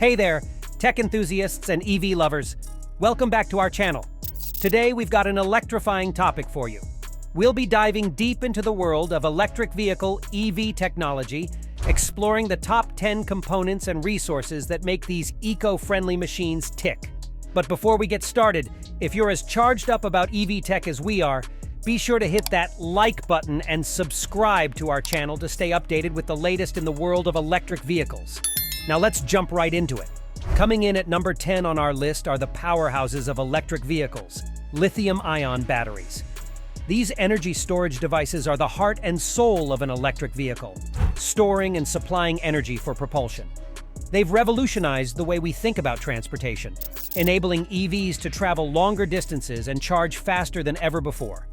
Hey there, tech enthusiasts and EV lovers. Welcome back to our channel. Today we've got an electrifying topic for you. We'll be diving deep into the world of electric vehicle EV technology, exploring the top 10 components and resources that make these eco-friendly machines tick. But before we get started, if you're as charged up about EV tech as we are, be sure to hit that like button and subscribe to our channel to stay updated with the latest in the world of electric vehicles. Now let's jump right into it. Coming in at number 10 on our list are the powerhouses of electric vehicles, lithium-ion batteries. These energy storage devices are the heart and soul of an electric vehicle, storing and supplying energy for propulsion. They've revolutionized the way we think about transportation, enabling EVs to travel longer distances and charge faster than ever before.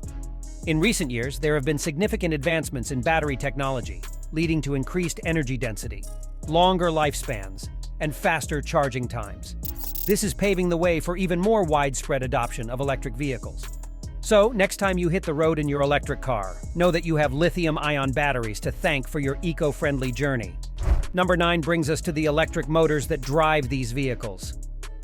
In recent years, there have been significant advancements in battery technology, leading to increased energy density, longer lifespans, and faster charging times. This is paving the way for even more widespread adoption of electric vehicles. So, next time you hit the road in your electric car, know that you have lithium-ion batteries to thank for your eco-friendly journey. Number 9 brings us to the electric motors that drive these vehicles.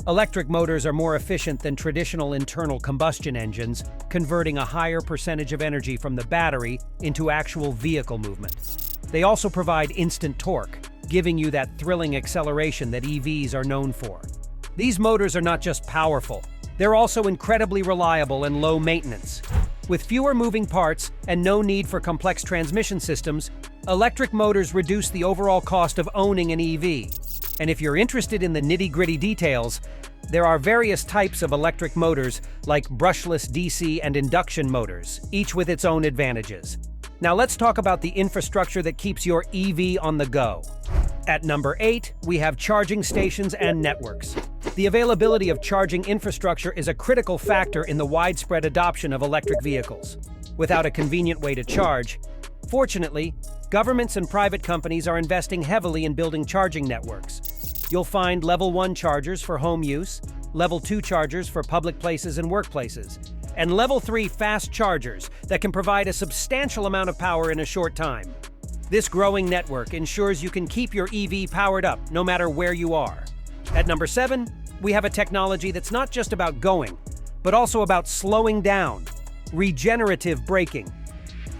Electric motors are more efficient than traditional internal combustion engines, converting a higher percentage of energy from the battery into actual vehicle movement. They also provide instant torque, giving you that thrilling acceleration that EVs are known for. These motors are not just powerful, they're also incredibly reliable and low maintenance. With fewer moving parts and no need for complex transmission systems, electric motors reduce the overall cost of owning an EV. And if you're interested in the nitty-gritty details, there are various types of electric motors like brushless DC and induction motors, each with its own advantages. Now let's talk about the infrastructure that keeps your EV on the go. At number 8, we have charging stations and networks. The availability of charging infrastructure is a critical factor in the widespread adoption of electric vehicles. Without a convenient way to charge, fortunately, governments and private companies are investing heavily in building charging networks. You'll find Level 1 chargers for home use, Level 2 chargers for public places and workplaces, and Level 3 fast chargers that can provide a substantial amount of power in a short time. This growing network ensures you can keep your EV powered up no matter where you are. At number 7, we have a technology that's not just about going, but also about slowing down: regenerative braking.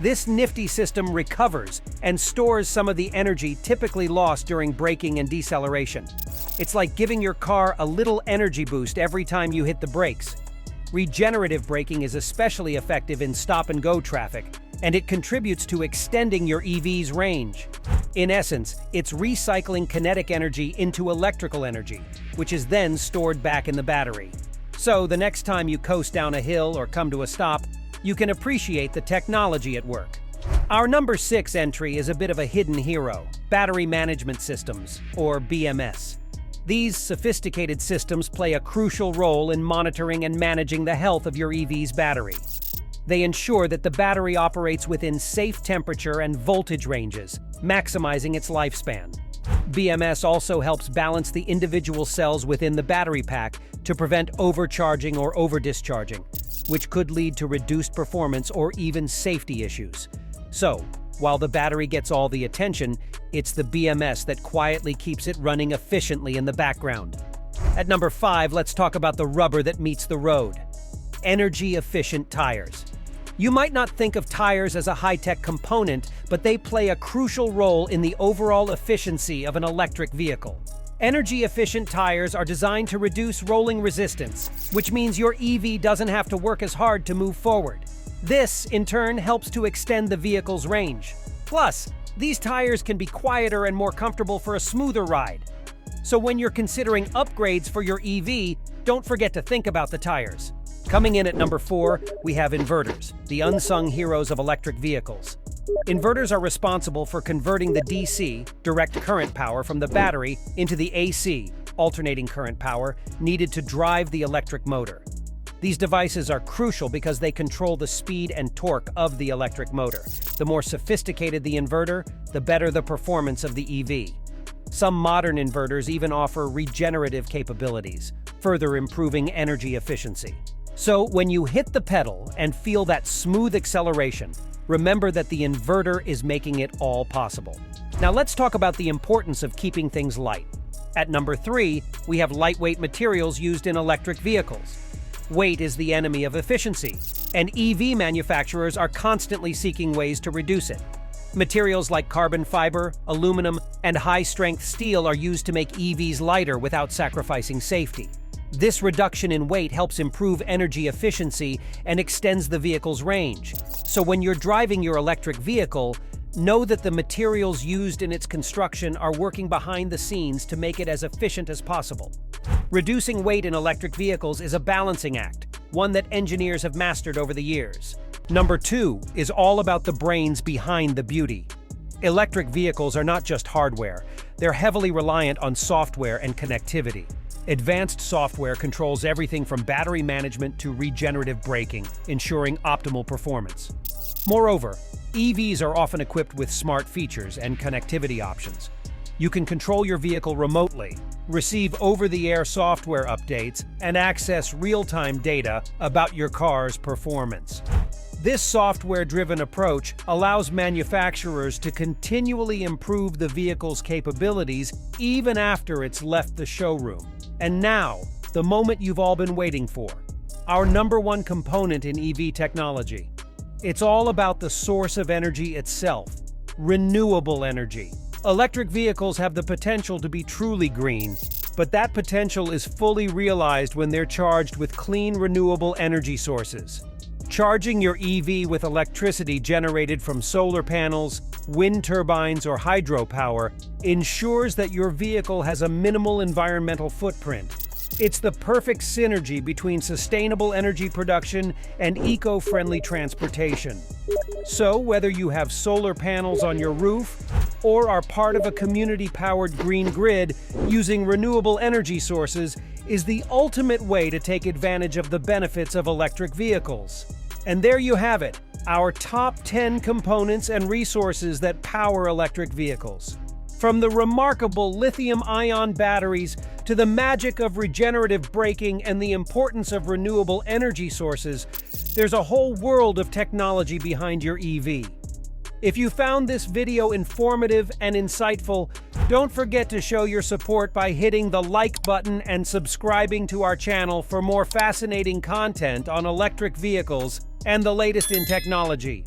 This nifty system recovers and stores some of the energy typically lost during braking and deceleration. It's like giving your car a little energy boost every time you hit the brakes. Regenerative braking is especially effective in stop-and-go traffic, and it contributes to extending your EV's range. In essence, it's recycling kinetic energy into electrical energy, which is then stored back in the battery. So the next time you coast down a hill or come to a stop, you can appreciate the technology at work. Our number 6 entry is a bit of a hidden hero: battery management systems, or BMS. These sophisticated systems play a crucial role in monitoring and managing the health of your EV's battery. They ensure that the battery operates within safe temperature and voltage ranges, maximizing its lifespan. BMS also helps balance the individual cells within the battery pack to prevent overcharging or overdischarging, which could lead to reduced performance or even safety issues. So, while the battery gets all the attention, it's the BMS that quietly keeps it running efficiently in the background. At number 5, let's talk about the rubber that meets the road: energy-efficient tires. You might not think of tires as a high-tech component, but they play a crucial role in the overall efficiency of an electric vehicle. Energy-efficient tires are designed to reduce rolling resistance, which means your EV doesn't have to work as hard to move forward. This, in turn, helps to extend the vehicle's range. Plus, these tires can be quieter and more comfortable for a smoother ride. So when you're considering upgrades for your EV, don't forget to think about the tires. Coming in at number 4, we have inverters, the unsung heroes of electric vehicles. Inverters are responsible for converting the DC, direct current power from the battery, into the AC, alternating current power, needed to drive the electric motor. These devices are crucial because they control the speed and torque of the electric motor. The more sophisticated the inverter, the better the performance of the EV. Some modern inverters even offer regenerative capabilities, further improving energy efficiency. So when you hit the pedal and feel that smooth acceleration, remember that the inverter is making it all possible. Now let's talk about the importance of keeping things light. At number 3, we have lightweight materials used in electric vehicles. Weight is the enemy of efficiency, and EV manufacturers are constantly seeking ways to reduce it. Materials like carbon fiber, aluminum, and high-strength steel are used to make EVs lighter without sacrificing safety. This reduction in weight helps improve energy efficiency and extends the vehicle's range. So when you're driving your electric vehicle, know that the materials used in its construction are working behind the scenes to make it as efficient as possible. Reducing weight in electric vehicles is a balancing act, one that engineers have mastered over the years. Number 2 is all about the brains behind the beauty. Electric vehicles are not just hardware, they're heavily reliant on software and connectivity. Advanced software controls everything from battery management to regenerative braking, ensuring optimal performance. Moreover, EVs are often equipped with smart features and connectivity options. You can control your vehicle remotely, receive over-the-air software updates, and access real-time data about your car's performance. This software-driven approach allows manufacturers to continually improve the vehicle's capabilities even after it's left the showroom. And now, the moment you've all been waiting for. Our number 1 component in EV technology. It's all about the source of energy itself, renewable energy. Electric vehicles have the potential to be truly green, but that potential is fully realized when they're charged with clean, renewable energy sources. Charging your EV with electricity generated from solar panels, wind turbines, or hydropower ensures that your vehicle has a minimal environmental footprint. It's the perfect synergy between sustainable energy production and eco-friendly transportation. So, whether you have solar panels on your roof or are part of a community-powered green grid, using renewable energy sources is the ultimate way to take advantage of the benefits of electric vehicles. And there you have it, our top 10 components and resources that power electric vehicles. From the remarkable lithium-ion batteries to the magic of regenerative braking and the importance of renewable energy sources, there's a whole world of technology behind your EV. If you found this video informative and insightful, don't forget to show your support by hitting the like button and subscribing to our channel for more fascinating content on electric vehicles and the latest in technology.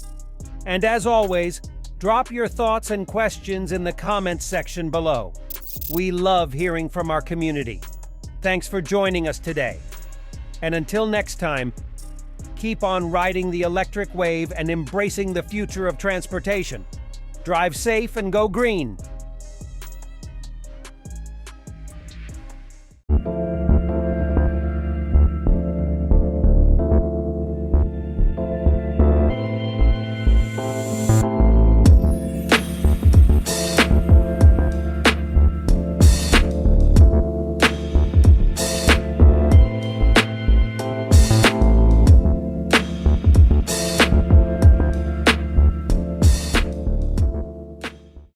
And as always, drop your thoughts and questions in the comments section below. We love hearing from our community. Thanks for joining us today. And until next time, keep on riding the electric wave and embracing the future of transportation. Drive safe and go green.